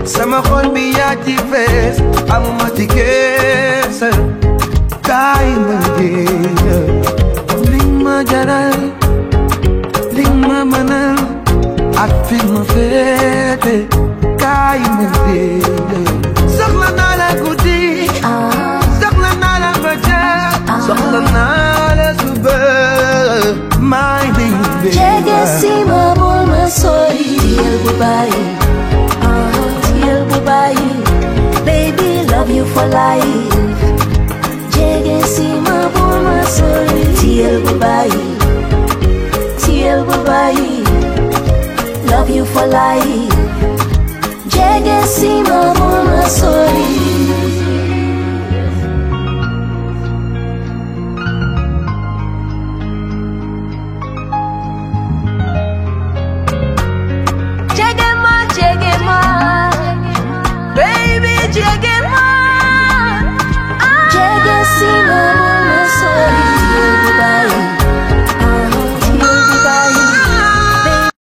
sama xol bi yaa ci fees amuma ci keesa kaay ma génn li ma jaral li ma mënal ak fi ma féete kaay ma génn soxla naa la guddi soxla naa la bëccëg soxla naa la suba my baby jege si ma bul ma sori tiyel bu bàyyi tiyel bu bàyyi baby love you for life jege si ma bul ma sori tiyel bu bàyyi love you for life jege si ma bul ma sori baby, jiggy.